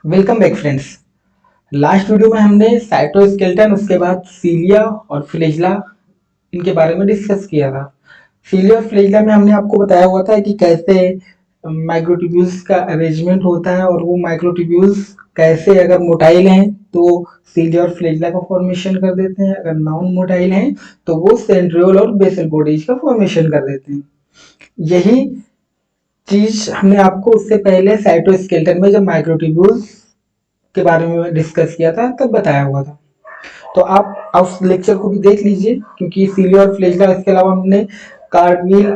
Welcome back friends. Last video में हमने cytoskeleton उसके बाद सीलिया और फ्लैजेला इनके बारे में डिस्कस किया था। सीलिया और फ्लैजेला में हमने आपको बताया हुआ था कि कैसे माइक्रोट्यूब्यूल्स का अरेंजमेंट होता है और वो माइक्रोट्यूब्यूल्स कैसे अगर मोटाइल हैं तो सीलिया और फ्लैजेला का फॉर्मेशन कर देते हैं, अगर नॉन मोटाइल हैं तो वो सेंट्रियोल और बेसल बॉडीज का फॉर्मेशन कर देते हैं। यही चीज हमने आपको उससे पहले साइटोस्केलेटन में जब माइक्रोट्यूब्यूल्स के बारे में डिस्कस किया था तब बताया हुआ था। तो आप उस लेक्चर को भी देख लीजिए, क्योंकि सीलिया और फ्लैजेला इसके अलावा हमने कार्डियल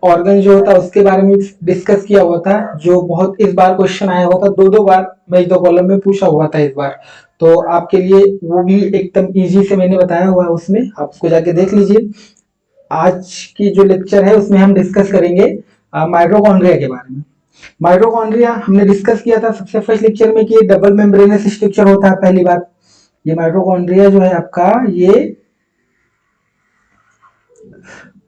ऑर्गन जो होता है उसके बारे में डिस्कस किया हुआ था, जो बहुत इस बार क्वेश्चन आया हुआ था, दो बार मैच दो कॉलम में पूछा हुआ था इस बार। तो आपके लिए वो भी एकदम इजी से मैंने बताया हुआ है, उसमें आप उसको जाके देख लीजिए। आज की जो लेक्चर है उसमें हम डिस्कस करेंगे माइटोकॉन्ड्रिया के बारे में। माइटोकॉन्ड्रिया हमने डिस्कस किया था सबसे फर्स्ट लेक्चर में कि ये डबल मेम्ब्रेनस स्ट्रक्चर होता है। पहली बात, ये माइटोकॉन्ड्रिया जो है आपका, ये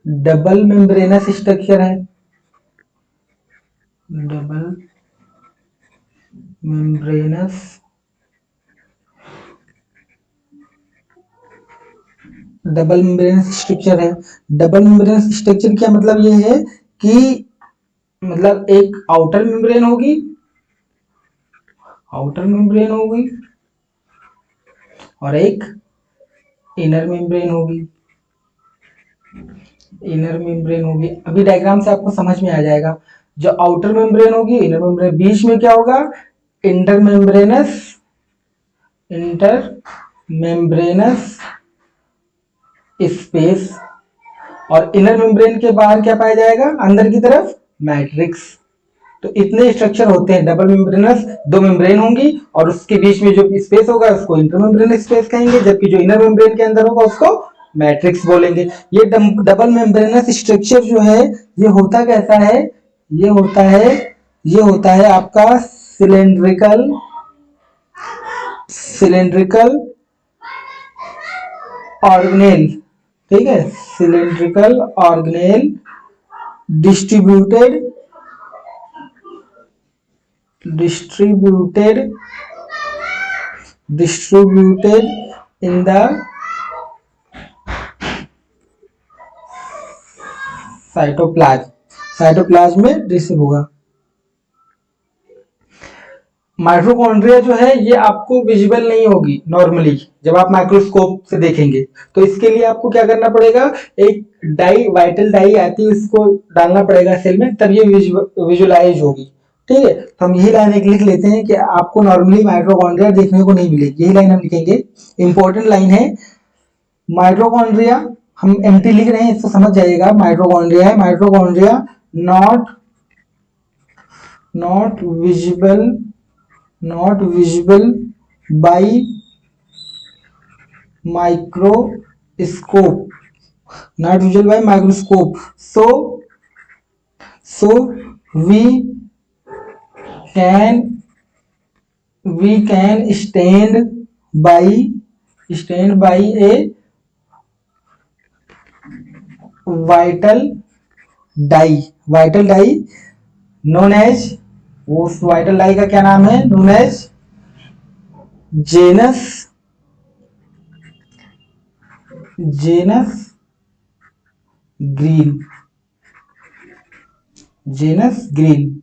डबल मेम्ब्रेनस स्ट्रक्चर है। Double membranous double membranous structure है। डबल मेम्ब्रेनस स्ट्रक्चर क्या मतलब ये है कि मतलब एक आउटर मेम्ब्रेन होगी, आउटर मेम्ब्रेन होगी और एक इनर मेम्ब्रेन होगी, इनर मेम्ब्रेन होगी। अभी डायग्राम से आपको समझ में आ जाएगा। जो आउटर मेम्ब्रेन होगी, इनर मेम्ब्रेन, बीच में क्या होगा, inter membranes, inter membranes space, और इनर मेम्ब्रेन के बाहर क्या पाया जाएगा, अंदर की तरफ मैट्रिक्स। तो इतने स्ट्रक्चर होते हैं डबल मेम्ब्रेनस। दो मेम्ब्रेन होंगी और उसके बीच में जो स्पेस होगा उसको इंटर मेम्ब्रेन स्पेस कहेंगे, जबकि जो इनर मेम्ब्रेन के अंदर होगा उसको मैट्रिक्स बोलेंगे। ये डबल मेम्ब्रेनस स्ट्रक्चर जो है ये होता कैसा है, ये होता है ये होता है आपका सिलेंड्रिकल, सिलेंड्रिकल ऑर्गेनेल। ठीक है, cylindrical organelle distributed, distributed distributed in the cytoplasm, cytoplasm में डिस्ट्रीब्यूट होगा। माइटोकॉन्ड्रिया जो है ये आपको विजिबल नहीं होगी नॉर्मली जब आप माइक्रोस्कोप से देखेंगे। तो इसके लिए आपको क्या करना पड़ेगा, एक डाई, वाइटल डाई आती है, उसको डालना पड़ेगा सेल में, तब ये विजुलाइज होगी। ठीक है, तो हम यही लाइन एक लिख लेते हैं कि आपको नॉर्मली माइटोकॉन्ड्रिया देखने को नहीं मिलेगी। यही लाइन हम लिखेंगे, इंपॉर्टेंट लाइन है। माइटोकॉन्ड्रिया हम एम्प्टी लिख रहे हैं, इसको समझ जाइएगा। माइटोकॉन्ड्रिया है, mitochondria not not visible, not visible by microscope, not visible by microscope, so we can stand by a vital dye, vital dye known as, उस वाइटल डाई का क्या नाम है, known as Janus, Janus green, Janus green.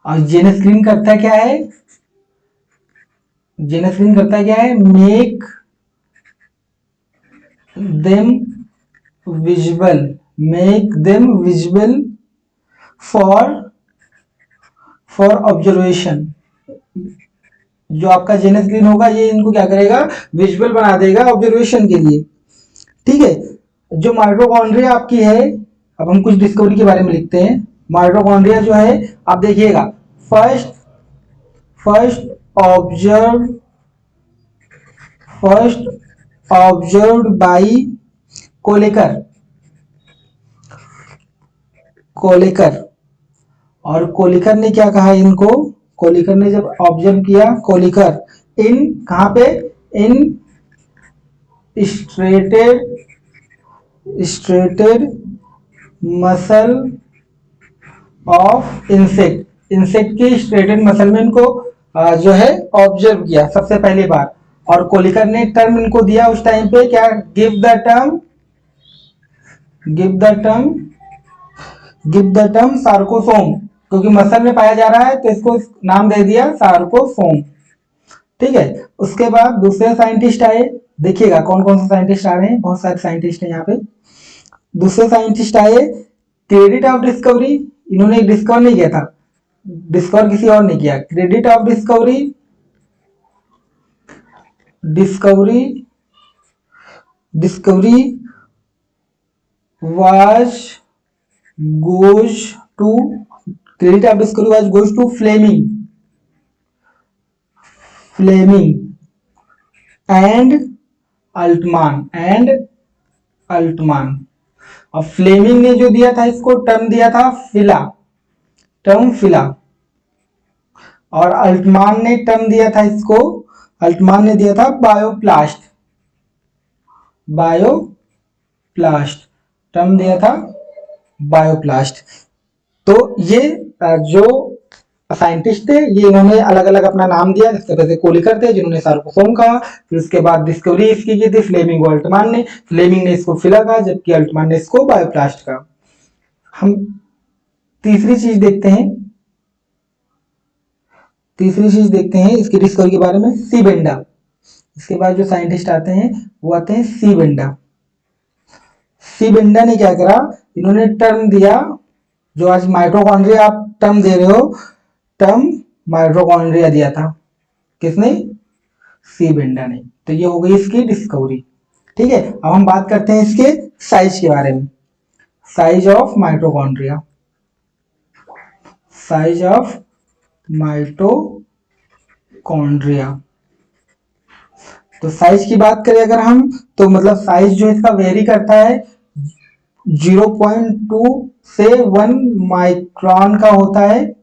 और Janus green करता क्या है, Janus green करता क्या है, make them visible, make them visible for observation. जो आपका जेनस ग्रीन होगा ये इनको क्या करेगा, विजुअल बना देगा ऑब्जर्वेशन के लिए। ठीक है, जो माइटोकॉन्ड्रिया आपकी है, अब हम कुछ डिस्कवरी के बारे में लिखते हैं। माइटोकॉन्ड्रिया जो है आप देखिएगा, first observe, first observed by Kolliker, Kolliker. और कोलिकर ने क्या कहा इनको, कोलिकर ने जब ऑब्जर्व किया, कोलिकर इन कहां पे, in striated, striated muscle of insect, insect की स्ट्रेटेड मसल में इनको जो है ऑब्जर्व किया सबसे पहली बार, और कोलिकर ने टर्म इनको दिया उस टाइम पे क्या, give the term, give the term, give the term sarcosome, क्योंकि मसल में पाया जा रहा है तो इसको नाम दे दिया सार्कोसोम। ठीक है, उसके बाद दूसरे साइंटिस्ट आए, देखिएगा कौन कौन से साइंटिस्ट आ रहे हैं, बहुत सारे साइंटिस्ट हैं यहाँ पे। दूसरे साइंटिस्ट आए, क्रेडिट ऑफ डिस्कवरी, इन्होंने डिस्कवर नहीं किया था, डिस्कवर किसी और ने किया, credit of discovery, discovery, discovery was goes to, credit of discovery was goes to Fleming, Fleming and Altmann, and Altmann. और फ्लेमिंग ने जो दिया था इसको टर्म दिया था फिला, टर्म फिला, और अल्टमान ने टर्म दिया था इसको, अल्टमान ने दिया था बायोप्लास्ट, बायोप्लास्ट टर्म दिया था बायोप्लास्ट। तो ये जो साइंटिस्ट थे ये इन्होंने अलग अलग अपना नाम दिया, जिससे पहले कोलिकर थे जिन्होंने सार्कोसोम कहा, फिर उसके बाद डिस्कवरी इसकी की थी फ्लेमिंग और अल्टमान ने, फ्लेमिंग ने इसको फिला कहा जबकि अल्टमान ने इसको बायोप्लास्ट कहा। हम तीसरी चीज देखते हैं, तीसरी चीज देखते हैं इसकी डिस्कवरी के बारे में, सी बेंडा। इसके बाद जो साइंटिस्ट आते हैं वो आते हैं सी बेंडा। सी बेंडा ने क्या करा, इन्होंने टर्म दिया, जो आज माइटोकॉन्ड्रिया आप टर्म दे रहे हो, टर्म माइटोकॉन्ड्रिया दिया था, किसने, सी बेंडा ने। तो ये हो गई इसकी डिस्कवरी। ठीक है, अब हम बात करते हैं इसके साइज के बारे में, size of mitochondria, size of mitochondria. तो साइज की बात करें अगर हम, तो मतलब साइज जो इसका वेरी करता है, 0.2 से 1 माइक्रोन का होता है,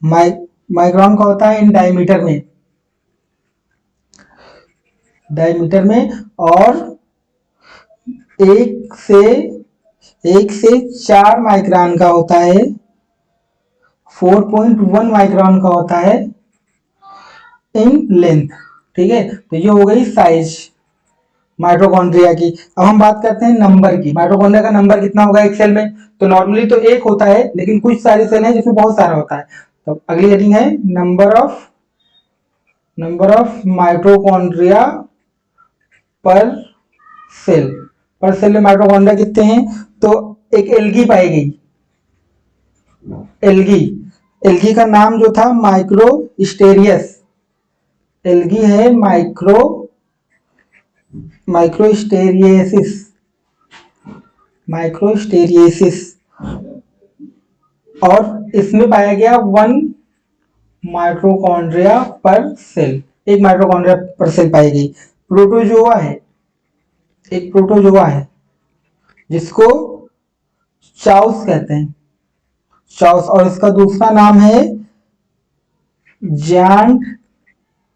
माइक्रोन का होता है इन डायमीटर में, डायमीटर में, और 1 से 4 माइक्रोन का होता है, 4.1 माइक्रोन का होता है इन लेंथ। ठीक है, तो ये हो गई साइज माइटोकॉन्ड्रिया की। अब हम बात करते हैं नंबर की, माइटोकॉन्ड्रिया का नंबर कितना होगा एक सेल में, तो नॉर्मली तो एक होता है, लेकिन कुछ सारी सेल हैं जिसमें बहुत सारा होता है। तो अगली हेडिंग है नंबर ऑफ माइटोकॉन्ड्रिया पर सेल। पर सेल में माइटोकॉन्ड्रिया कितने हैं, तो एक एल्गी पाई गई, एल्गी, एल्गी का नाम जो था माइक्रोस्टेरियस, एल्गी है माइक्रोस्टेरियसिस, माइक्रोस्टेरियसिस, और इसमें पाया गया 1 माइटोकॉन्ड्रिया पर सेल, एक माइटोकॉन्ड्रिया पर सेल पाई गई। प्रोटोजोआ है, एक प्रोटोजोआ है जिसको चाउस कहते हैं, चाउस, और इसका दूसरा नाम है जायंट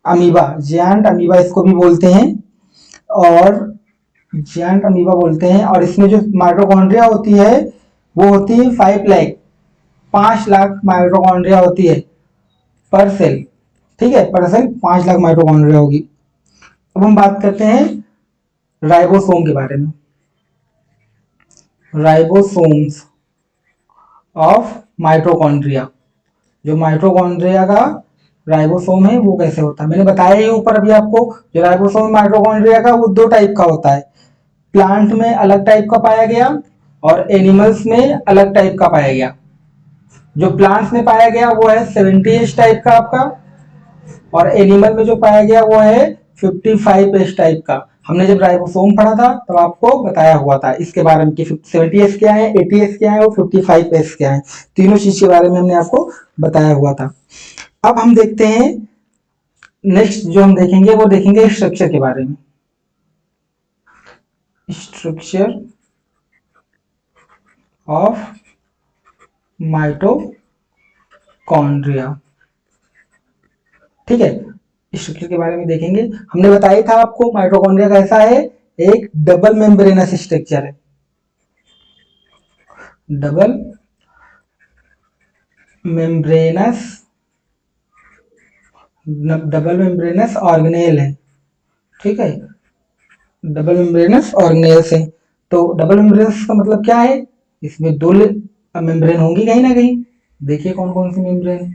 अमीबा, जायंट अमीबा इसको भी बोलते हैं, और जायंट अमीबा बोलते हैं। और इसमें जो माइटोकॉन्ड्रिया होती है वो होती है 5 लाख माइटोकॉन्ड्रिया होती है पर सेल। ठीक है, पर सेल 5 लाख माइटोकॉन्ड्रिया होगी। अब हम बात करते हैं राइबोसोम के बारे में, राइबोसोम्स ऑफ माइटोकॉन्ड्रिया। जो माइटोकॉन्ड्रिया का राइबोसोम है वो कैसे होता है, मैंने बताया ही ऊपर अभी आपको, जो राइबोसोम माइटोकॉन्ड्रिया का वो 2 टाइप का होता है, प्लांट में अलग टाइप का पाया गया और एनिमल्स में अलग टाइप का पाया गया। जो प्लांट्स में पाया गया वो है 70S टाइप का आपका, और एनिमल में जो पाया गया वो है 55S टाइप का। हमने जब राइबोसोम पढ़ा था तब आपको बताया हुआ था इसके बारे में कि 70S क्या है, 80S क्या है और 55S क्या है, तीनों चीज के बारे में हमने आपको बताया हुआ था। अब हम देखते हैं नेक्स्ट जो हम देखेंगे वो देखेंगे स्ट्रक्चर के बारे में, स्ट्रक्चर ऑफ माइटोकॉन्ड्रिया। ठीक है, स्ट्रक्चर के बारे में देखेंगे। हमने बताया था आपको माइटोकॉन्ड्रिया कैसा है, एक डबल मेम्ब्रेनस स्ट्रक्चर है, double membranous, double membranous organelle है, ठीक है, डबल मेम्ब्रेनस ऑर्गेनेल्स है। तो डबल मेम्ब्रेनस का मतलब क्या है, इसमें दो मेम्ब्रेन होंगी कहीं ना कहीं। देखिए कौन कौन सी मेम्ब्रेन,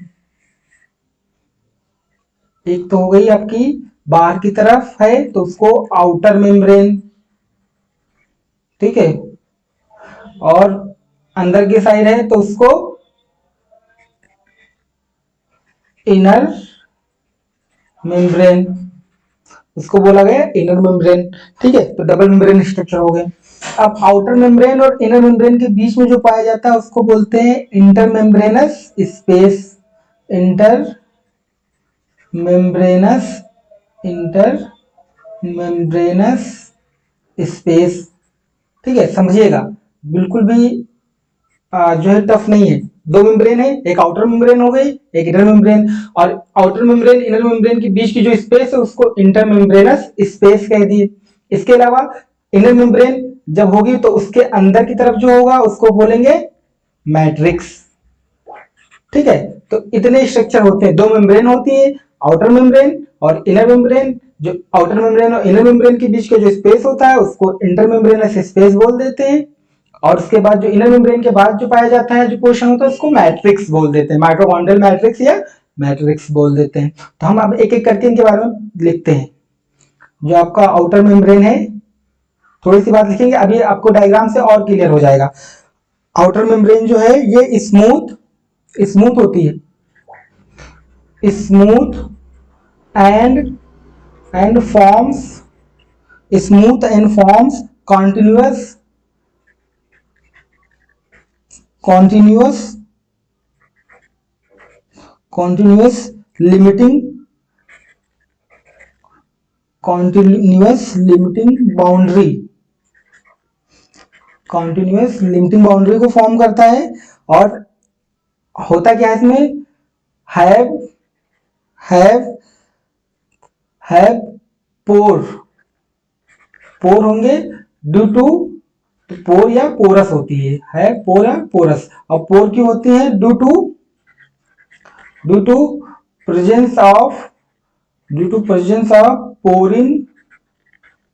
एक तो हो गई आपकी बाहर की तरफ है तो उसको आउटर मेम्ब्रेन, ठीक है, और अंदर की साइड है तो उसको इनर मेम्ब्रेन, उसको बोला गया इनर मेम्ब्रेन, ठीक है। तो डबल मेम्ब्रेन स्ट्रक्चर हो गए। अब आउटर मेम्ब्रेन और इनर मेम्ब्रेन के बीच में जो पाया जाता है उसको बोलते हैं inter membranes space, inter membranes, inter membranes space, ठीक है, समझिएगा, बिल्कुल भी जो है टफ नहीं है। दो मेम्ब्रेन है, एक आउटर मेम्ब्रेन हो गई, एक इनर मेम्ब्रेन, और आउटर मेम्ब्रेन इनर मेम्ब्रेन के बीच की जो स्पेस है उसको इंटर मेम्ब्रेनस स्पेस कह दिए। इसके अलावा इनर मेम्ब्रेन जब होगी तो उसके अंदर की तरफ जो होगा उसको बोलेंगे मैट्रिक्स, ठीक है। तो इतने स्ट्रक्चर होते हैं, दो मेम्ब्रेन होती है, आउटर मेम्ब्रेन और इनर मेम्ब्रेन। जो आउटर मेम्ब्रेन और इनर मेम्ब्रेन के बीच का जो स्पेस होता है उसको इंटर मेम्ब्रेनस स्पेस बोल देते हैं, और उसके बाद जो इनर मेम्ब्रेन के बाद जो पाया जाता है जो पोर्शन होता है उसको मैट्रिक्स बोल देते हैं, माइटोकॉन्ड्रियल मैट्रिक्स या मैट्रिक्स बोल देते हैं। तो हम अब एक एक करके इनके बारे में लिखते हैं। जो आपका आउटर मेम्ब्रेन है, थोड़ी सी बात लिखेंगे, अभी आपको डायग्राम से और क्लियर हो जाएगा। आउटर मेम्ब्रेन जो है ये स्मूथ स्मूथ होती है, smooth and forms, smooth and forms continuous continuous limiting continuous limiting boundary continuous limiting boundary को फॉर्म करता है। और होता क्या है इसमें, हैव हैव हैव पोर पोर होंगे ड्यू टू, पोर या पोरस होती है पोर या पोरस। और पोर क्यों होती है, due to presence of porin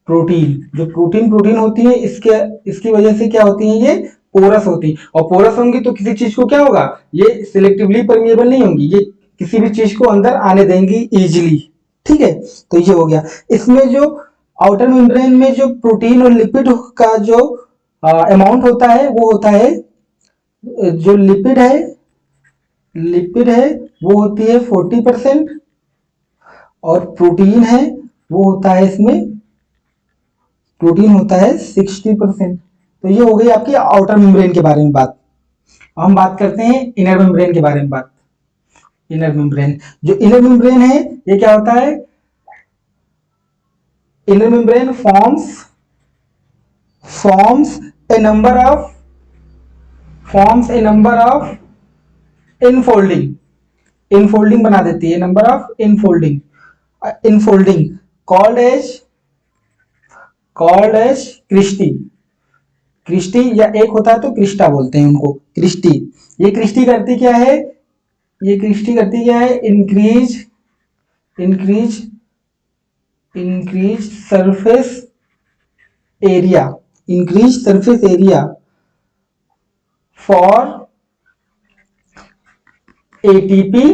protein. जो प्रोटीन होती है इसके इसकी वजह से क्या होती है, ये पोरस होती है। और पोरस होंगी तो किसी चीज को क्या होगा, ये सिलेक्टिवली परमिएबल नहीं होंगी, ये किसी भी चीज को अंदर आने देंगी इजीली, ठीक है। तो ये हो गया। इसमें जो आउटर मेम्ब्रेन में जो प्रोटीन और लिपिड का जो अमाउंट होता है वो होता है, जो लिपिड है वो होती है 40%, और प्रोटीन है वो होता है इसमें, प्रोटीन होता है 60%। तो ये हो गई आपकी आउटर मेम्ब्रेन के बारे में बात। हम बात करते हैं इनर मेम्ब्रेन के बारे में बात। इनर मेम्ब्रेन, जो इनर मेम्ब्रेन है ये क्या होता है, inner membrane forms a number of infolding बना देती है, number of infolding called as cristae. Cristae या एक होता है तो क्रिस्टा बोलते हैं उनको, क्रिस्टी। ये क्रिस्टी करती क्या है, increase increase increase surface area, for ATP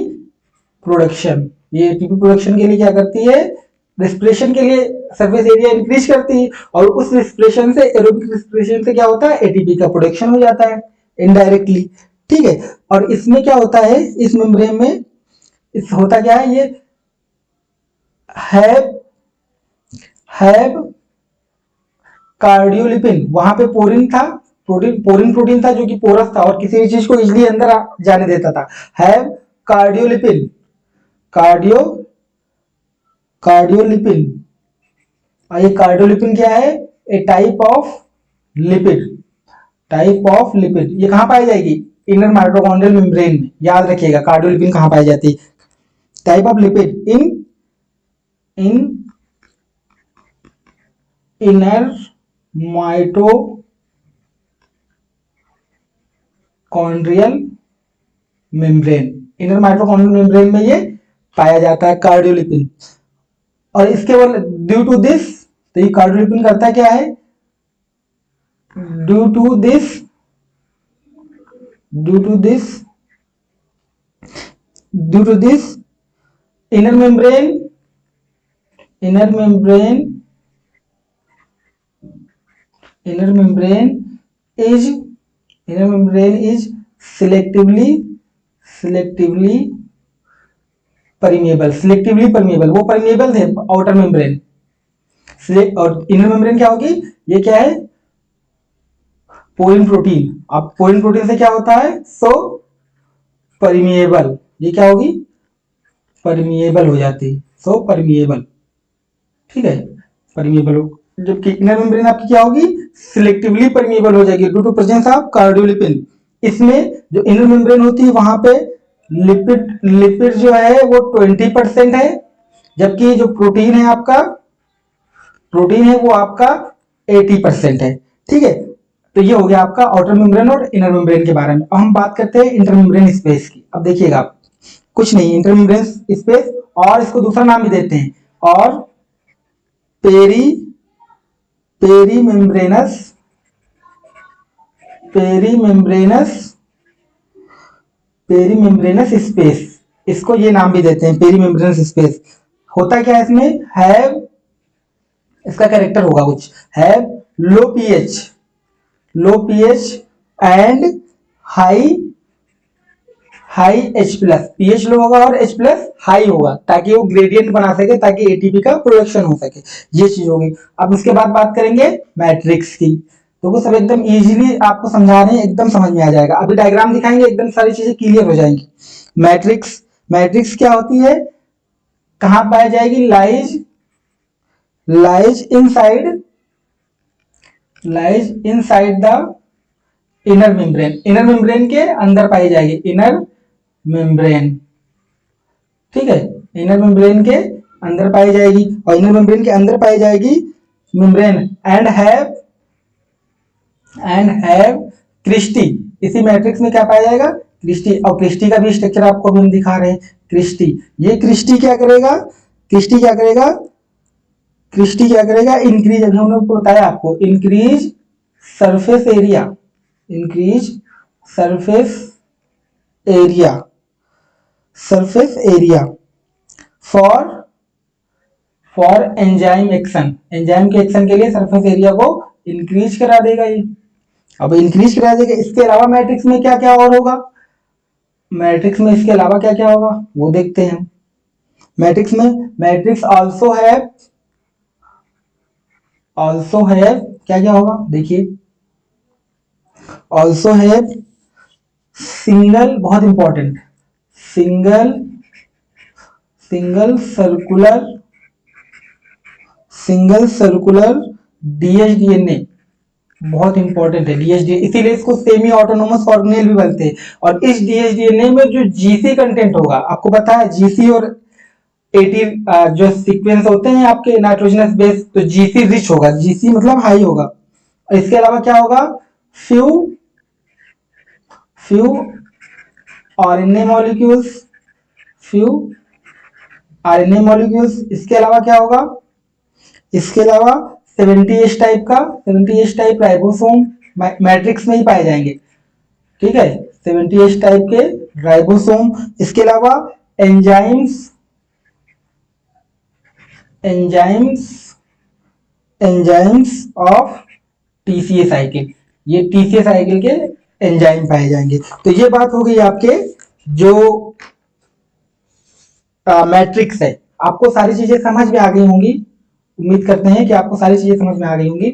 production. ये एटीपी प्रोडक्शन के लिए क्या करती है, रेस्पिरेशन के लिए सरफेस एरिया इंक्रीज करती है, और उस रेस्पिरेशन से, एरोबिक रेस्पिरेशन से क्या होता है, एटीपी का प्रोडक्शन हो जाता है इनडायरेक्टली, ठीक है। और इसमें क्या होता है, इस मेम्ब्रेन में इस होता क्या है, ये हैव कार्डियोलिपिन, वहां पे पोरिन था, प्रोटीन था जो कि पोरस था और किसी भी चीज को इजिली अंदर जाने देता था। Have cardiolipin, cardio cardiolipin. और ये कार्डियोलिपिन क्या है, ए टाइप ऑफ लिपिड। ये कहां पाई जाएगी, इनर माइटोकॉन्ड्रियल मेम्ब्रेन में। याद रखिएगा कार्डियोलिपिन कहां पाई जाती है, type of lipid in inner mitochondrial membrane, inner mitochondrial membrane में ये पाया जाता है कार्डियोलिपिन। और इसके बाद ड्यू टू दिस, तो ये कार्डियोलिपिन करता क्या है, due to this, due to this, due to this inner membrane, inner membrane, inner membrane is, inner membrane is selectively, selectively permeable, selectively permeable, वो permeable थे outer membrane, और inner membrane क्या होगी, ये क्या है, पोरिन प्रोटीन। अब porin protein से क्या होता है, सो परमिएबल, ये क्या होगी, परमिएबल हो जाती, सो परमिएबल, ठीक है, परमिएबल हो, जबकि इनर मेम्ब्रेन आपकी क्या होगी, सिलेक्टिवली परमिएबल हो जाएगी due to presence of cardiolipin. इसमें जो इनर मेम्ब्रेन होती है वहां पे लिपिड, लिपिड जो है वो 20% है, जबकि जो प्रोटीन है आपका, प्रोटीन है वो आपका 80% है, ठीक है। तो ये हो गया आपका आउटर मेम्ब्रेन और इनर मेम्ब्रेन के बारे में। अब हम बात करते हैं इंटर मेम्ब्रेन स्पेस की। अब देखिएगा आप, कुछ नहीं, इंटर मेम्ब्रेन स्पेस, और इसको दूसरा नाम भी देते हैं, और peri, peri membranous, peri membranous, peri membranous space, इसको ये नाम भी देते हैं पेरी मेम्ब्रेनस स्पेस। होता क्या है इसमें, हैव, इसका कैरेक्टर होगा कुछ, have low pH, low pH and high, high H plus, pH low होगा और H प्लस हाई होगा, ताकि वो ग्रेडियंट बना सके, ताकि एटीपी का प्रोडक्शन हो सके, ये चीज होगी। अब उसके बाद बात करेंगे मैट्रिक्स की, तो वो सब एकदम इजीली आपको समझा रहे हैं, एकदम समझ में आ जाएगा। अभी डायग्राम दिखाएंगे, एकदम सारी चीजें क्लियर हो जाएंगी। मैट्रिक्स, मैट्रिक्स क्या होती है, कहां पाई जाएगी, lies, lies inside, lies inside the inner membrane, inner membrane के अंदर पाई जाएगी, इनर मेम्ब्रेन, ठीक है, इनर मेम्ब्रेन के अंदर पाई जाएगी, और इनर मेम्ब्रेन के अंदर पाई जाएगी membrane, and have, and have cristae, इसी मैट्रिक्स में क्या पाया जाएगा, क्रिस्टी। और क्रिस्टी का भी स्ट्रक्चर आपको हम दिखा रहे हैं, क्रिस्टी, ये क्रिस्टी क्या करेगा, क्रिस्टी क्या करेगा, क्रिस्टी क्या करेगा, इंक्रीज, अभी हम लोग बताया आपको, increase surface area, increase surface area, surface area for, for enzyme action, enzyme के एक्शन के लिए सरफेस एरिया को इंक्रीज करा देगा ये। अब इंक्रीज करा देगा, इसके अलावा मैट्रिक्स में क्या क्या और होगा, मैट्रिक्स में इसके अलावा क्या क्या होगा वो देखते हैं। मैट्रिक्स में, matrix also have, also have क्या क्या होगा देखिए, आल्सो हैव सिंगल, बहुत important, single, single circular, single circular dsDNA, बहुत इंपॉर्टेंट है डीएचडीए, इसीलिए इसको सेमी ऑटोनोमस ऑर्गेनेल भी बनते हैं। और इस डीएचडीएनए में जो जीसी कंटेंट होगा, आपको पता है जीसी और एटी जो सीक्वेंस होते हैं आपके नाइट्रोजनस बेस, तो जीसी रिच होगा, जीसी मतलब हाई होगा। और इसके अलावा क्या होगा, few, few RNA molecules, few RNA molecules. इसके अलावा क्या होगा, इसके अलावा 70H टाइप का, 70H टाइप राइबोसोम मैट्रिक्स में ही पाए जाएंगे, ठीक है, 70H टाइप के राइबोसोम। इसके अलावा enzymes, enzymes, enzymes of TCA cycle, ये टीसीए साइकिल के एंजाइम पाए जाएंगे। तो ये बात हो गई आपके जो मैट्रिक्स है। आपको सारी चीजें समझ में आ गई होंगी, उम्मीद करते हैं कि आपको सारी चीजें समझ में आ गई होंगी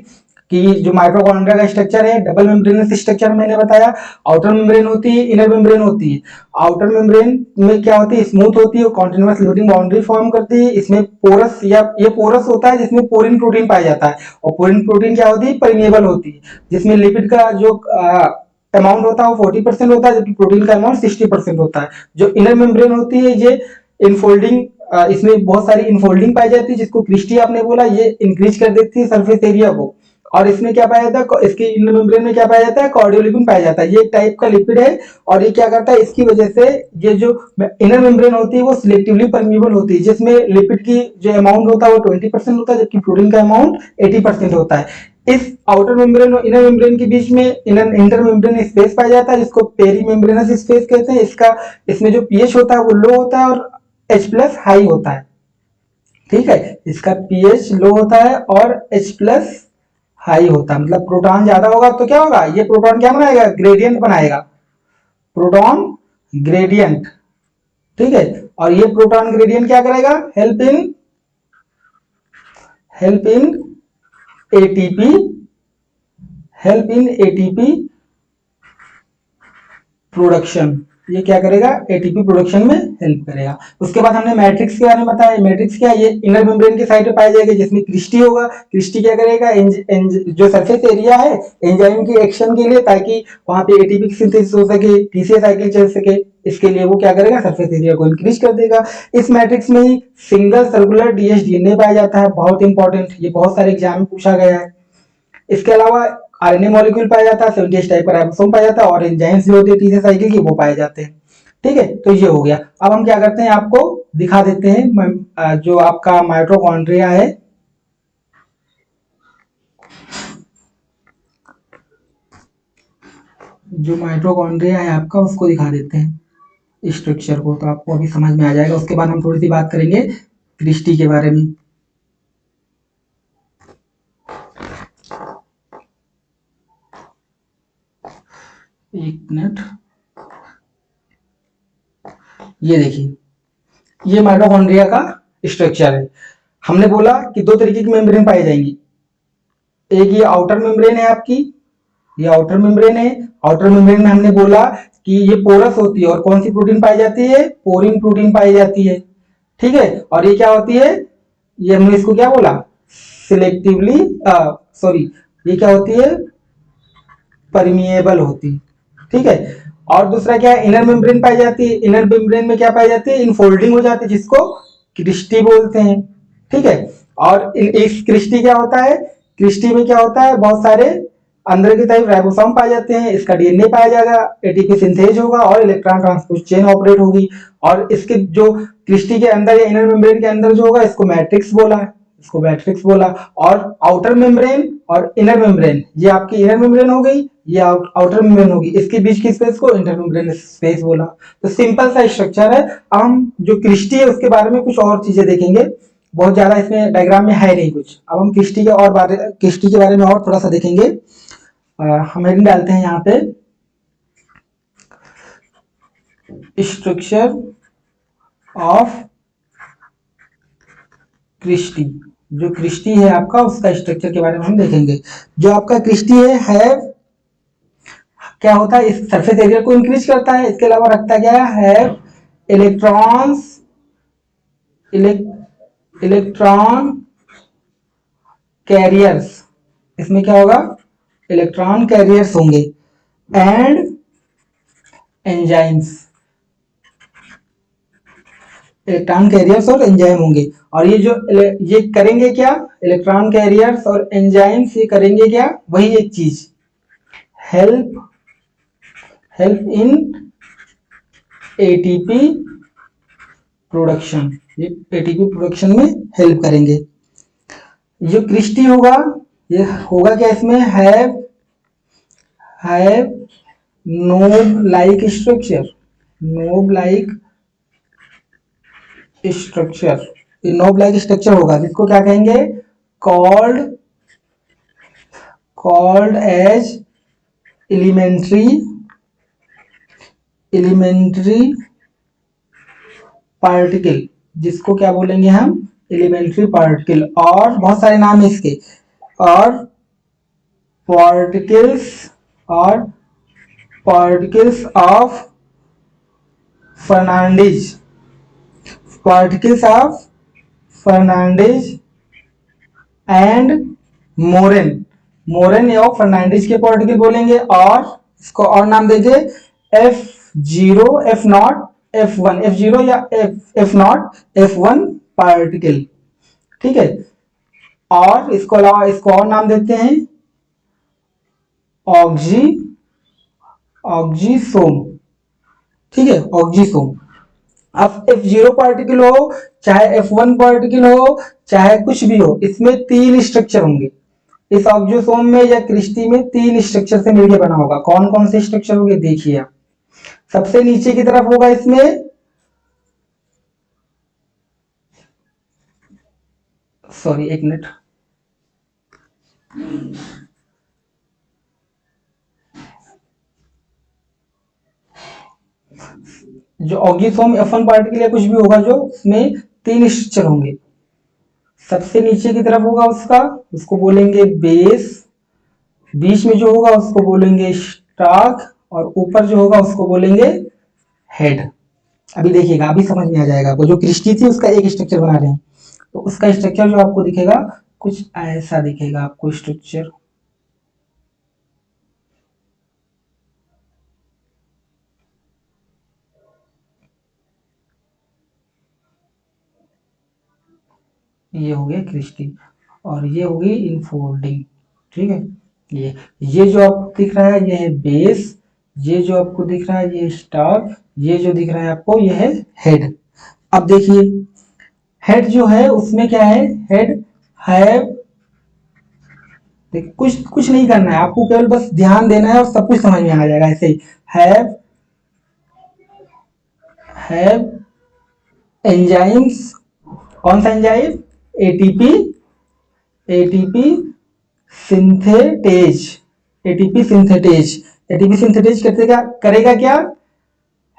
कि जो माइटोकॉन्ड्रिया का स्ट्रक्चर है, डबल मेम्ब्रेनस स्ट्रक्चर मैंने बताया, आउटर मेम्ब्रेन होती है, इनर मेम्ब्रेन होती है। आउटर मेम्ब्रेन में क्या होती है, स्मूथ होती है, कॉन्टिन्यूअस लोडिंग बाउंड्री फॉर्म करती है। इसमें पोरस, या ये पोरस होता है जिसमें पोरिन प्रोटीन पाया जाता है, और पोरिन प्रोटीन क्या होती है, परमेबल होती है, जिसमें लिपिड का जो अमाउंट होता है वो 40% होता है, जबकि प्रोटीन का अमाउंट 60% होता है। जो इनर मेम्ब्रेन होती है ये इनफोल्डिंग, इसमें बहुत सारी इनफोल्डिंग पाई जाती है, जिसको क्रिस्टी आपने बोला, ये इंक्रीज कर देती है सरफेस एरिया को। और इसमें क्या पाया जाता है, इसके इनर मेम्ब्रेन में क्या पाया जाता है, कार्डियोलिपिन पाया जाता है। ये एक टाइप का लिपिड है और ये क्या करता है, इसकी वजह से ये जो इनर मेम्ब्रेन होती है वो सिलेक्टिवली परमिएबल होती है, जिसमें लिपिड की जो अमाउंट होता है वो 20% होता है, जबकि प्रोटीन का अमाउंट 80% होता है। इस आउटर मेम्ब्रेन और इनर मेम्ब्रेन के बीच में इंटर मेम्ब्रेन स्पेस पाया जाता है, जिसको पेरी मेम्ब्रेनस स्पेस कहते हैं। इसमें जो पीएच होता है वो लो होता है और H+ हाई होता है। ठीक है, इसका पीएच लो होता है और H+ हाई होता है, मतलब प्रोटॉन ज्यादा होगा तो क्या होगा, ये प्रोटॉन क्या बनाएगा, ग्रेडियंट बनाएगा, प्रोटॉन ग्रेडियंट। ठीक है, और ये प्रोटॉन ग्रेडियंट क्या करेगा, हेल्प इन एटीपी प्रोडक्शन। ये क्या करेगा, एटीपी प्रोडक्शन में हेल्प करेगा। उसके बाद हमने मैट्रिक्स के बारे में बताया। मैट्रिक्स क्या है, ये इनर मेम्ब्रेन के साइड पे पाया जाएगा, जिसमें क्रिस्टी होगा। क्रिस्टी क्या करेगा, जो सरफेस एरिया है एंजाइम की एक्शन के लिए, ताकि वहां पे एटीपी की सिंथेसिस हो सके, टीसीए साइकिल चल सके, इसके लिए वो क्या करेगा, सरफेस एरिया को इंक्रीज कर देगा। इस मैट्रिक्स में ही सिंगल सर्कुलर डीएसडीएनए पाया जाता है, बहुत इंपॉर्टेंट, ये बहुत सारे एग्जाम में पूछा गया है। इसके अलावा आरएनए मॉलिक्यूल पाया जाता है, 70 टाइप का राइबोसोम पाया जाता है और एंजाइम्स जो होते हैं टीसीए साइकिल की वो पाए जाते हैं। ठीक है, तो ये हो गया। अब हम क्या करते हैं, आपको दिखा देते हैं जो आपका माइटोकॉन्ड्रिया है, जो माइटोकॉन्ड्रिया है आपका, उसको दिखा देते हैं स्ट्रक्चर को, तो आपको अभी समझ में आ जाएगा। उसके बाद हम थोड़ी सी बात करेंगे क्रिस्टी के बारे में। एक मिनट, ये देखिए, ये माइटोकॉन्ड्रिया का स्ट्रक्चर है। हमने बोला कि दो तरीके की मेम्ब्रेन पाई जाएंगी, एक ये आउटर मेम्ब्रेन है आपकी, ये आउटर मेम्ब्रेन है। आउटर मेम्ब्रेन में हमने बोला कि ये पोरस होती है और कौन सी प्रोटीन पाई जाती है, पोरिन प्रोटीन पाई जाती है। ठीक है, और ये क्या होती है, ये हमने इसको क्या बोला, सिलेक्टिवली सॉरी, ये क्या होती है, परमिएबल होती। ठीक है, और दूसरा क्या है, इनर मेम्ब्रेन पाई जाती है। इनर मेम्ब्रेन में क्या पाई जाती है, इनफोल्डिंग हो जाती है, जिसको क्रिस्टी बोलते हैं। ठीक है, और इस क्रिस्टी क्या होता है, क्रिस्टी में क्या होता है, बहुत सारे अंदर की तरफ राइबोसोम पाए जाते हैं, इसका डीएनए पाया जाएगा, एटीपी सिंथेज होगा और इलेक्ट्रॉन ट्रांसपोर्ट चेन ऑपरेट होगी। और इसके जो क्रिस्टी के अंदर या इनर मेम्ब्रेन के अंदर जो होगा, इसको मैट्रिक्स बोला। और आउटर मेम्ब्रेन और इनर मेम्ब्रेन, ये आपकी इनर मेम्ब्रेन हो गई, ये आउटर मेम्ब्रेन होगी, इसके बीच की स्पेस को इंटर मेम्ब्रेन स्पेस बोला। तो सिंपल सा स्ट्रक्चर है। हम जो क्रिस्टी है उसके बारे में कुछ और चीजें देखेंगे, बहुत ज्यादा इसमें डायग्राम में है नहीं कुछ। अब हम क्रिस्टी के बारे में और थोड़ा सा देखेंगे। हम हेडिंग डालते हैं यहाँ पे, स्ट्रक्चर ऑफ क्रिस्टी। जो क्रिस्टी है आपका, उसका स्ट्रक्चर के बारे में हम देखेंगे। जो आपका क्रिस्टी है क्या होता है, इस सरफेस एरिया को इंक्रीज करता है। इसके अलावा रखता क्या है, इलेक्ट्रॉन्स इलेक्ट्रॉन कैरियर्स। इसमें क्या होगा, इलेक्ट्रॉन कैरियर्स होंगे एंड एंजाइम्स, इलेक्ट्रॉन कैरियर्स और एंजाइम होंगे। और ये करेंगे क्या, इलेक्ट्रॉन कैरियर्स और एंजाइम्स ये करेंगे क्या, वही एक चीज, हेल्प इन एटीपी प्रोडक्शन। ये एटीपी प्रोडक्शन में हेल्प करेंगे। जो क्रिस्टी होगा, ये होगा क्या, इसमें have knob like structure, knob like structure होगा, जिसको क्या कहेंगे, कॉल्ड एज एलिमेंट्री पार्टिकल, जिसको क्या बोलेंगे हम, एलिमेंट्री पार्टिकल। और बहुत सारे नाम है इसके, और particles of Fernandez and Moran या फर्नांडिज के पार्टिकल बोलेंगे। और इसको और नाम देंगे F0, F0, F0 या F0, F1 पार्टिकल। ठीक है, और इसको अलावा इसको और नाम देते हैं ऑक्जी ऑक्जीसोम, ठीक है, ऑक्जीसोम। अब F0 पार्टिकल हो चाहे F1 पार्टिकल हो चाहे कुछ भी हो, इसमें 3 स्ट्रक्चर होंगे। इस ऑक्जीसोम में या क्रिस्टी में 3 स्ट्रक्चर से मिलकर बना होगा। कौन कौन से स्ट्रक्चर होंगे देखिए आप। सबसे नीचे की तरफ होगा इसमें, सॉरी एक मिनट, जो ऑक्जीसोम F1 पार्टिकल या कुछ भी होगा जो उसमें 3 स्ट्रक्चर होंगे। सबसे नीचे की तरफ होगा उसका, उसको बोलेंगे बेस, बीच में जो होगा उसको बोलेंगे स्टाक, और ऊपर जो होगा उसको बोलेंगे हेड। अभी देखिएगा, अभी समझ में आ जाएगा आपको। जो क्रिस्टी थी उसका एक स्ट्रक्चर बना रहे हैं, तो उसका स्ट्रक्चर जो आपको दिखेगा कुछ ऐसा दिखेगा आपको स्ट्रक्चर। ये हो गया क्रिस्टी और ये होगी इनफोल्डिंग, ठीक है। ये जो आपको दिख रहा है ये है बेस, ये जो आपको दिख रहा है ये स्टार, ये जो दिख रहा है आपको ये है हेड। अब देखिए हेड जो है उसमें क्या है, हेड हैव, कुछ कुछ नहीं करना है आपको, केवल बस ध्यान देना है और सब कुछ समझ में आ जाएगा ऐसे ही। हैव एंजाइम्स, कौन सा enzyme, ATP, ATP synthetase, ATP synthetase. ATP synthetase करते क्या करेगा, क्या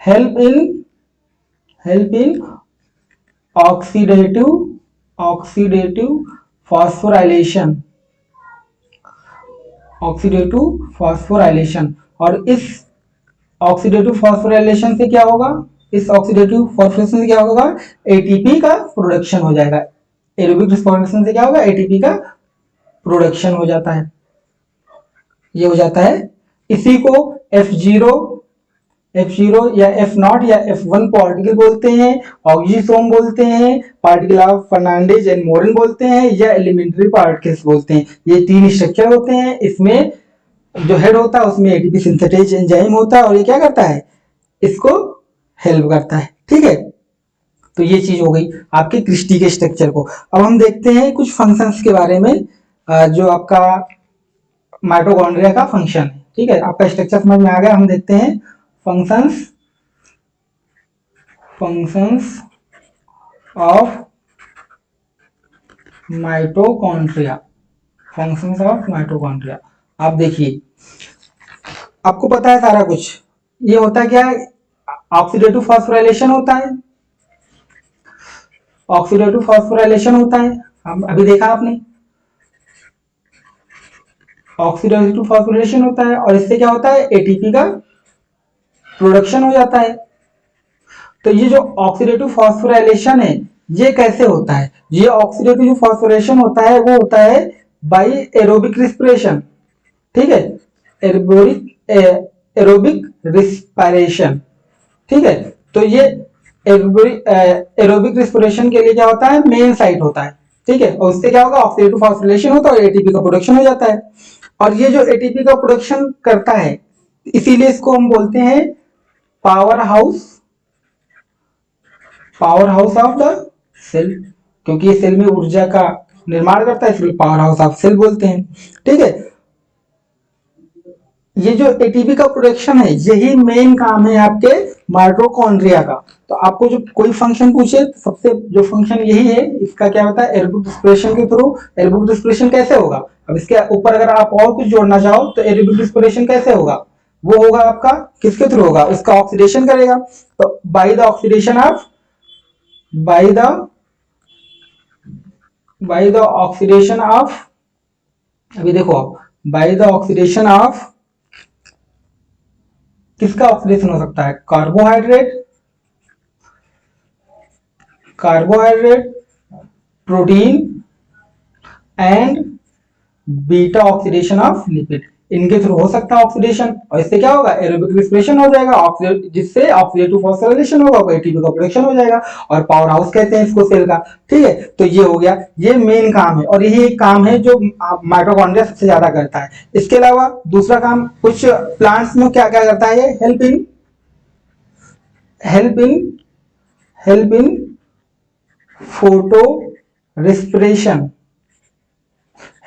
help in oxidative oxidative phosphorylation, oxidative phosphorylation. और इस ऑक्सीडेटिव फॉस्फोराइलेशन से क्या होगा, इस ऑक्सीडेटिव फॉस्फोराइलेशन से क्या होगा, एटीपी का प्रोडक्शन हो जाएगा। एरोबिक रिस्पॉन्डेशन से क्या होगा, एटीपी का प्रोडक्शन हो जाता है, ये हो जाता है। इसी को F0 या F0 या F1 पार्टिकल बोलते हैं, ऑक्सीसोम बोलते हैं, पार्टिकल ऑफ फर्नांडीज एंड मोरिन बोलते हैं, या एलिमेंट्री पार्टिकल्स बोलते हैं। ये 3 स्ट्रक्चर होते हैं। इसमें जो हेड होता है उसमें एटीपी सिंथेटेज एंजाइम होता है और ये क्या करता है, इसको हेल्प करता है, ठीक है। तो ये चीज हो गई आपके क्रिस्टी के स्ट्रक्चर को। अब हम देखते हैं कुछ फंक्शंस के बारे में, जो आपका माइटोकॉन्ड्रिया का फंक्शन है, ठीक है। आपका स्ट्रक्चर समझ में आ गया, हम देखते हैं functions functions of mitochondria, functions of mitochondria. आप देखिए, आपको पता है सारा कुछ। ये होता क्या है, ऑक्सीडेटिव फॉस्फोराइलेशन होता है, ऑक्सीडेटिव फॉस्फोराइलेशन होता है, हम अभी देखा आपने, ऑक्सीडेटिव फॉस्फोराइलेशन होता है और इससे क्या होता है, एटीपी का प्रोडक्शन हो जाता है। तो ये जो ऑक्सीडेटिव फॉस्फोराइलेशन है ये कैसे होता है, ये ऑक्सीडेटिव जो फॉस्फोराइलेशन होता है वो होता है बाय एरोबिक रिस्पिरेशन, ठीक है, एरोबिक रिस्पिरेशन, ठीक है। तो ये एरोबिक रिस्पिरेशन के लिए क्या होता है, मेन साइट होता है, ठीक है, और उससे क्या होगा, ऑक्सीडेटिव फॉस्फोराइलेशन होता है और एटीपी का प्रोडक्शन हो जाता है। और ये जो एटीपी का प्रोडक्शन करता है इसीलिए इसको हम बोलते हैं powerhouse, powerhouse of the cell, क्योंकि ये सेल में ऊर्जा का निर्माण करता है इसलिए पावर हाउस ऑफ सेल बोलते हैं, ठीक है। ये जो एटीपी का प्रोडक्शन है यही मेन काम है आपके माइटोकॉन्ड्रिया का। तो आपको जो कोई फंक्शन पूछे सबसे जो फंक्शन यही है, इसका क्या होता है, एरोबिक रिस्पिरेशन के थ्रू। एरोबिक रिस्पिरेशन कैसे होगा, अब इसके ऊपर अगर आप और कुछ जोड़ना चाहो तो एरोबिक रिस्पिरेशन कैसे होगा, वो होगा आपका किसके थ्रू होगा, उसका ऑक्सीडेशन करेगा। तो by the oxidation of by the oxidation of, अभी देखो आप, बाय द ऑक्सीडेशन ऑफ, किसका ऑक्सीडेशन हो सकता है, carbohydrate, carbohydrate, protein and beta oxidation of lipid. इनके थ्रू हो सकता है ऑक्सीडेशन, और इससे क्या होगा, एरोबिक रेस्पिरेशन हो जाएगा, जिससे ऑक्सीडेटिव फॉस्फोराइलेशन होगा, एटीपी का प्रोडक्शन हो जाएगा, और पावर हाउस कहते हैं इसको सेल का। ठीक है, तो ये हो गया, ये मेन काम है, और यही एक काम है जो माइटोकॉन्ड्रिया सबसे ज्यादा करता है। इसके अलावा दूसरा काम कुछ प्लांट्स में क्या क्या करता है, help in help in help in photo respiration,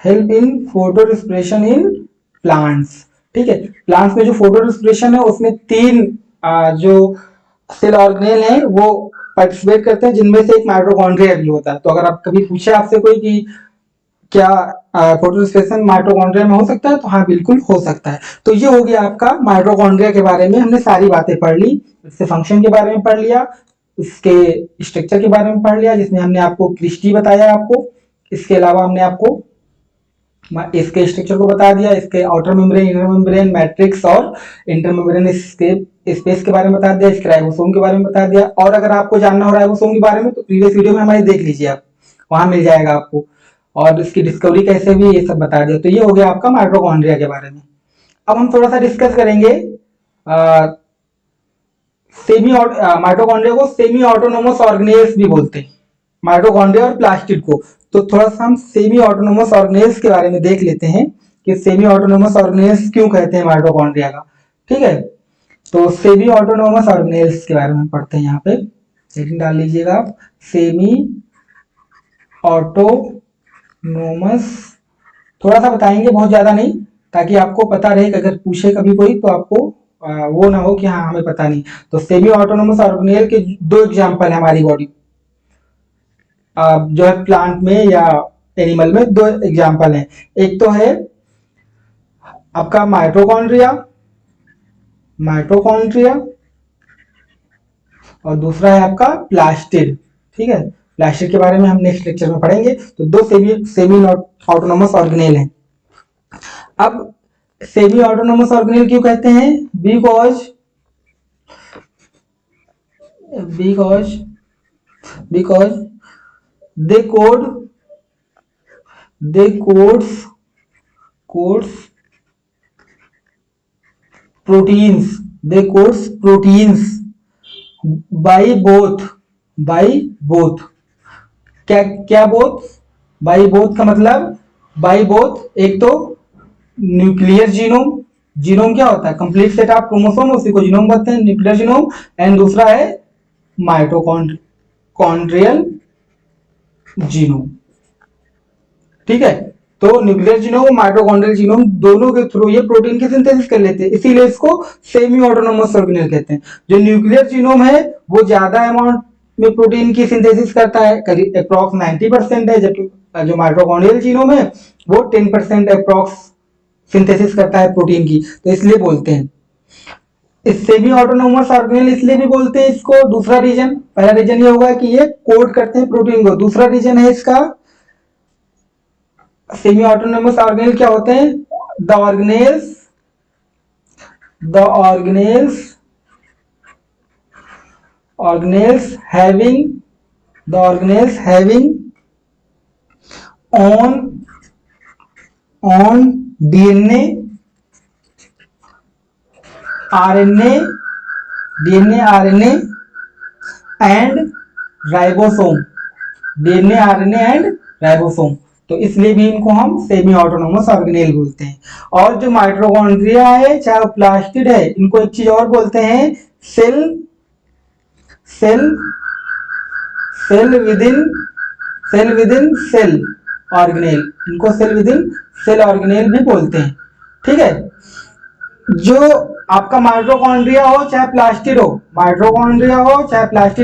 help in photo respiration in plants. ठीक है, प्लांट्स में जो फोटो रेस्पिरेशन है उसमें तीन जो सेल ऑर्गेनेल हैं वो पार्टिसिपेट करते हैं, जिनमें से एक माइटोकॉन्ड्रिया भी होता है। तो अगर आप कभी पूछे आपसे कोई कि क्या फोटो रेस्पिरेशन माइटोकॉन्ड्रिया में हो सकता है, तो हाँ बिल्कुल हो सकता है। तो ये हो गया आपका माइटोकॉन्ड्रिया के बारे में, हमने सारी बातें पढ़ ली, इसके फंक्शन के बारे में पढ़ लिया, इसके स्ट्रक्चर के बारे में पढ़ लिया, जिसमें हमने आपको क्रिस्टी बताया आपको, इसके अलावा हमने आपको इसके स्ट्रक्चर को बता दिया, इसके outer membrane, inner membrane, matrix और इंटर मेम्ब्रेन स्पेस के बारे में बता दिया, इसके राइबोसोम के बारे में बता दिया। और अगर आपको जानना हो राइबोसोम के बारे में तो प्रीवियस वीडियो में हमारे देख लीजिए, आप वहां मिल जाएगा आपको, और इसकी डिस्कवरी कैसे हुई ये सब बता दिया। तो ये हो गया आपका माइटोकॉन्ड्रिया के बारे में। अब हम थोड़ा सा डिस्कस करेंगे माइटोकॉन्ड्रिया को सेमी ऑटोनोमस ऑर्गेनेल्स भी बोलते हैं, माइटोकॉन्ड्रिया और प्लास्टिड को। तो थोड़ा सा हम सेमी ऑटोनोमस ऑर्गेनेल्स के बारे में देख लेते हैं कि सेमी ऑटोनोमस ऑर्गेनेल्स क्यों कहते हैं माइटोकॉन्ड्रिया का। ठीक है, तो सेमी ऑटोनोमस ऑर्गेनेल्स के बारे में पढ़ते हैं। यहाँ पे हेडिंग डाल लीजिएगा आप, सेमी ऑटोनोमस, थोड़ा सा बताएंगे, बहुत ज्यादा नहीं, ताकि आपको पता रहे कि अगर पूछे कभी कोई तो आपको वो ना हो कि हाँ हमें पता नहीं। तो सेमी ऑटोनोमस ऑर्गेनेल के दो एग्जांपल है हमारी बॉडी, जो है प्लांट में या एनिमल में, दो एग्जांपल हैं। एक तो है आपका माइटोकॉन्ड्रिया माइटोकॉन्ड्रिया और दूसरा है आपका प्लास्टिड। ठीक है, प्लास्टिड के बारे में हम नेक्स्ट लेक्चर में पढ़ेंगे। तो दो सेमी ऑटोनोमस ऑर्गेनेल हैं। अब सेमी ऑटोनोमस ऑर्गेनेल क्यों कहते हैं, because they codes proteins by both क्या बोथ, बाई बोथ का मतलब, बाई बोथ, एक तो न्यूक्लियर जीनोम, जीनोम क्या होता है, कंप्लीट सेट ऑफ क्रोमोसोम, उसी को जीनोम कहते हैं, न्यूक्लियर जीनोम, एंड दूसरा है माइटोकॉन्ड्रियल जीनोम। ठीक है, तो न्यूक्लियर जीनोम, माइटोकॉन्ड्रियल जीनोम, दोनों के थ्रू ये प्रोटीन की सिंथेसिस कर लेते हैं, इसीलिए इसको सेमी ऑटोनोमस ऑर्गेनेल कहते हैं। जो न्यूक्लियर जीनोम है वो ज्यादा अमाउंट में प्रोटीन की सिंथेसिस करता है, करीब अप्रॉक्स 90% है, जबकि जो माइटोकॉन्ड्रियल जीनोम है वो 10% अप्रॉक्स सिंथेसिस करता है प्रोटीन की। तो इसलिए बोलते हैं सेमी ऑटोनोमस ऑर्गेनेल, इसलिए भी बोलते हैं इसको। दूसरा रीजन, पहला रीजन ये होगा कि ये कोड करते हैं प्रोटीन को, दूसरा रीजन है इसका सेमी ऑटोनोमस ऑर्गेनेल क्या होते हैं, the organelles having on DNA, RNA and ribosome, तो इसलिए भी इनको हम सेमी ऑटोनोमस ऑर्गेनेल बोलते हैं। और जो माइटोकॉन्ड्रिया है चाहे प्लास्टिड है, इनको एक चीज और बोलते हैं, सेल विदिन सेल ऑर्गेनेल, इनको सेल विदिन सेल ऑर्गेनेल भी बोलते हैं। ठीक है, जो आपका माइटोकॉन्ड्रिया हो चाहे प्लास्टिड हो,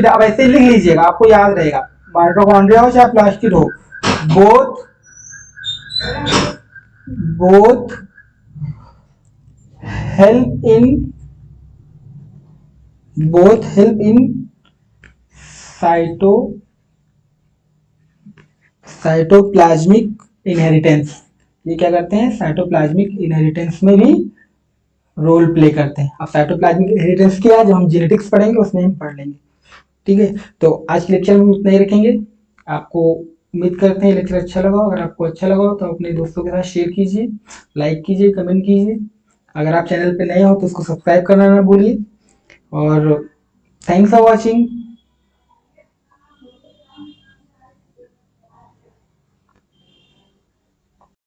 अब ऐसे लिख लीजिएगा, आपको याद रहेगा, माइटोकॉन्ड्रिया हो चाहे प्लास्टिड हो, both help in cytoplasmic inheritance. ये क्या करते हैं, साइटोप्लाज्मिक इनहेरिटेंस में भी रोल प्ले करते हैं। अब साइटोप्लाज्मिक इनहेरिटेंस क्या है, जब हम जेनेटिक्स पढ़ेंगे उसमें हम पढ़ लेंगे। ठीक है, तो आज के लेक्चर में इतना ही रखेंगे। आपको उम्मीद करते हैं लेक्चर अच्छा लगा हो। अगर आपको अच्छा लगा हो तो अपने दोस्तों के साथ शेयर कीजिए, लाइक कीजिए, कमेंट कीजिए। अगर आप चैनल पे नए हो तो उसको सब्सक्राइब करना ना भूलिए। और थैंक्स फॉर वॉचिंग।